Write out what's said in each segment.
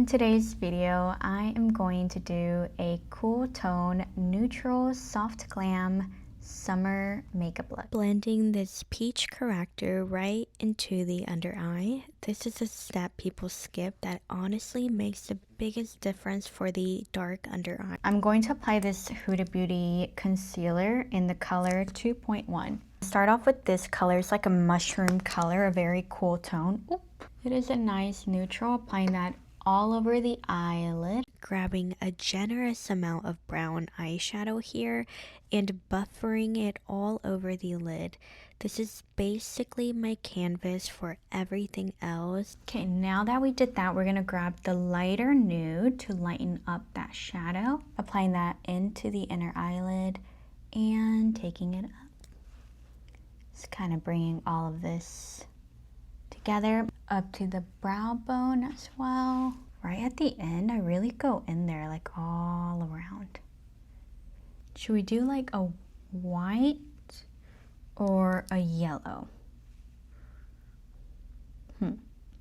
In today's video, I am going to do a cool tone, neutral, soft glam, summer makeup look. Blending this peach corrector right into the under eye. This is a step people skip that honestly makes the biggest difference for the dark under eye. I'm going to apply this HudaBeauty concealer in the color 2.1. Start off with this color. It's like a mushroom color, a very cool tone. Oop. It is a nice neutral, applying that all over the eyelid. Grabbing a generous amount of brown eyeshadow here and buffering it all over the lid. This is basically my canvas for everything else. Okay, now that we did that, we're going to grab the lighter nude to lighten up that shadow. Applying that into the inner eyelid and taking it up. Just kind of bringing all of this together up to the brow bone as well. Right at the end, I really go in there like all around. Should we do like a white or a yellow?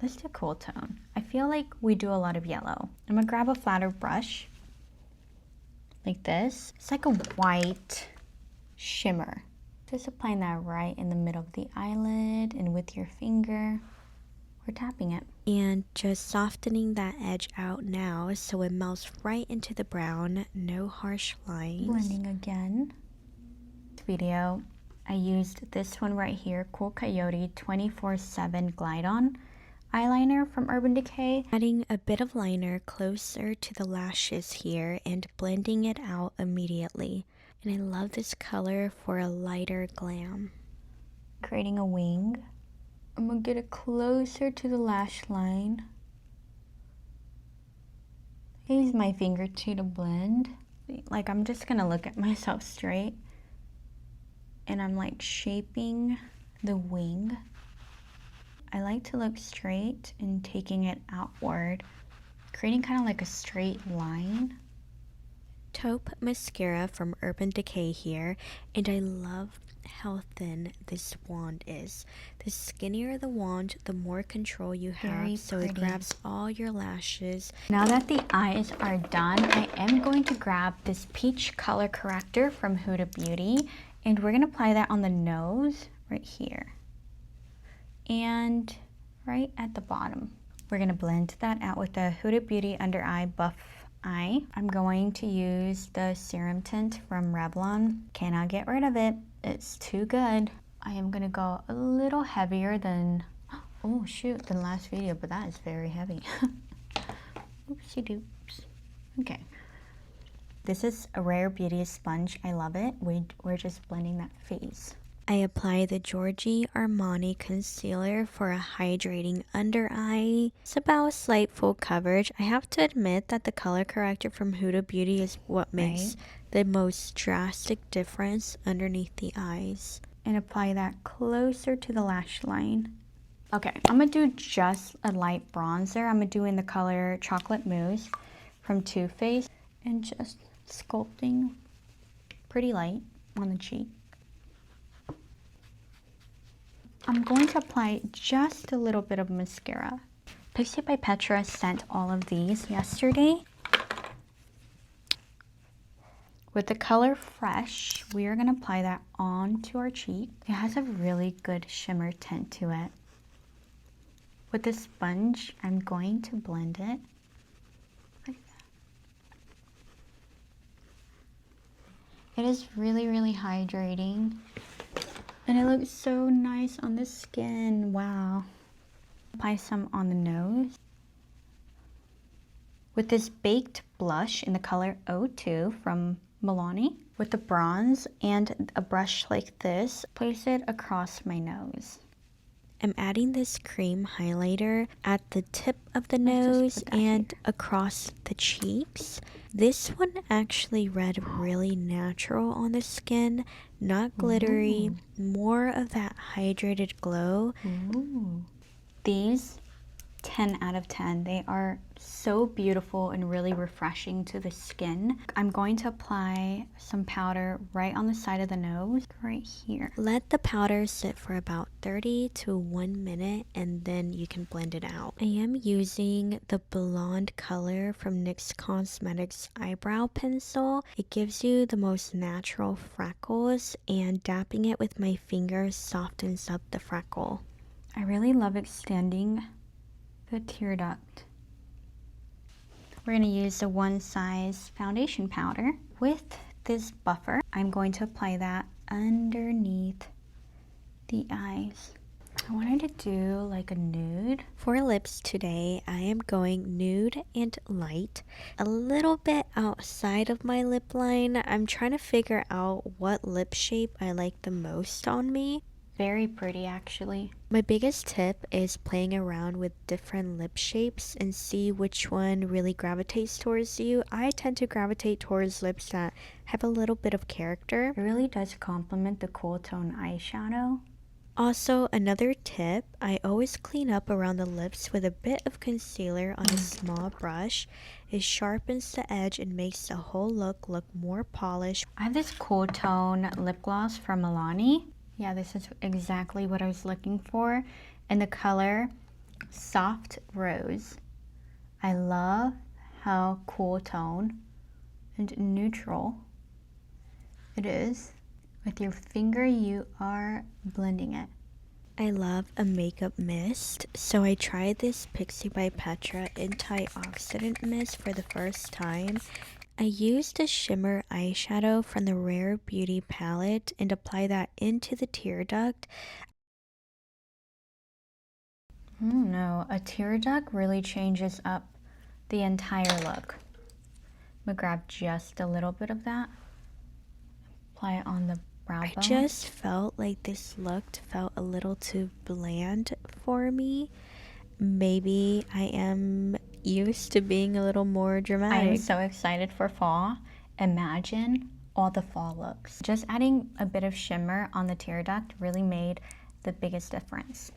Let's do cool tone. I feel like we do a lot of yellow. I'm gonna grab a flatter brush like this. It's like a white shimmer. Just applying that right in the middle of the eyelid, and with your finger, we're tapping it. And just softening that edge out now so it melts right into the brown, no harsh lines. Blending again. This video, I used this one right here, Cool Coyote 24/7 Glide On eyeliner from Urbandecay. Adding a bit of liner closer to the lashes here and blending it out immediately. And I love this color for a lighter glam. Creating a wing. I'm gonna get it closer to the lash line. I use my finger too to blend. Like, I'm just gonna look at myself straight. And I'm like shaping the wing. I like to look straight and taking it outward, creating kind of like a straight line. Taupe mascara from Urbandecay here, and I love how thin this wand is. The skinnier the wand, the more control you have, so it grabs all your lashes. Now that the eyes are done, I am going to grab this peach color corrector from HudaBeauty, and we're gonna apply that on the nose right here and right at the bottom. We're gonna blend that out with the HudaBeauty under eye buff eye. I'm going to use the Serum tint from Revlon. Cannot get rid of it. It's too good. I am gonna go a little heavier than, oh shoot, than last video, but that is very heavy. Oopsie doops. Okay. This is a RareBeauty sponge. I love it. We're just blending that face. I apply the Giorgio Armani concealer for a hydrating under eye. It's about slight full coverage. I have to admit that the color corrector from HudaBeauty is what makes the most drastic difference underneath the eyes. And apply that closer to the lash line. Okay, I'm gonna do just a light bronzer. I'm gonna do in the color Chocolate Mousse from Too Faced, and just sculpting pretty light on the cheek. I'm going to apply just a little bit of mascara. PixiByPetra sent all of these yesterday. With the color Fresh, we are going to apply that onto our cheek. It has a really good shimmer tint to it. With the sponge, I'm going to blend it like that. It is really, really hydrating. And it looks so nice on the skin. Wow. Apply some on the nose. With this baked blush in the color 02 from Milani. With the bronze and a brush like this, place it across my nose. I'm adding this cream highlighter at the tip of the nose and across the cheeks. This one actually read really natural on the skin, not glittery, more of that hydrated glow. These 10 out of 10. They are so beautiful and really refreshing to the skin. I'm going to apply some powder right on the side of the nose, right here. Let the powder sit for about 30 to 1 minute and then you can blend it out. I am using the blonde color from NYX Cosmetics eyebrow pencil. It gives you the most natural freckles, and dapping it with my fingers softens up the freckle. I really love extending the tear duct. We're going to use the Onesize foundation powder. With this buffer, I'm going to apply that underneath the eyes. I wanted to do like a nude. For lips today, I am going nude and light. A little bit outside of my lip line. I'm trying to figure out what lip shape I like the most on me. Very pretty, actually. My biggest tip is playing around with different lip shapes and see which one really gravitates towards you. I tend to gravitate towards lips that have a little bit of character. It really does complement the cool tone eyeshadow. Also, another tip, I always clean up around the lips with a bit of concealer on a small brush. It sharpens the edge and makes the whole look more polished. I have this cool tone lip gloss from Milani. Yeah, this is exactly what I was looking for. And the color, Soft Rose. I love how cool tone and neutral it is. With your finger, you are blending it. I love a makeup mist, so I tried this PixiByPetra antioxidant mist for the first time. I used a shimmer eyeshadow from the RareBeauty palette and apply that into the tear duct. No, a tear duct really changes up the entire look. I'm gonna grab just a little bit of that, apply it on the brow bone. I just felt like this look felt a little too bland for me. Maybe I am used to being a little more dramatic. I'm so excited for fall. Imagine all the fall looks. Just adding a bit of shimmer on the tear duct really made the biggest difference.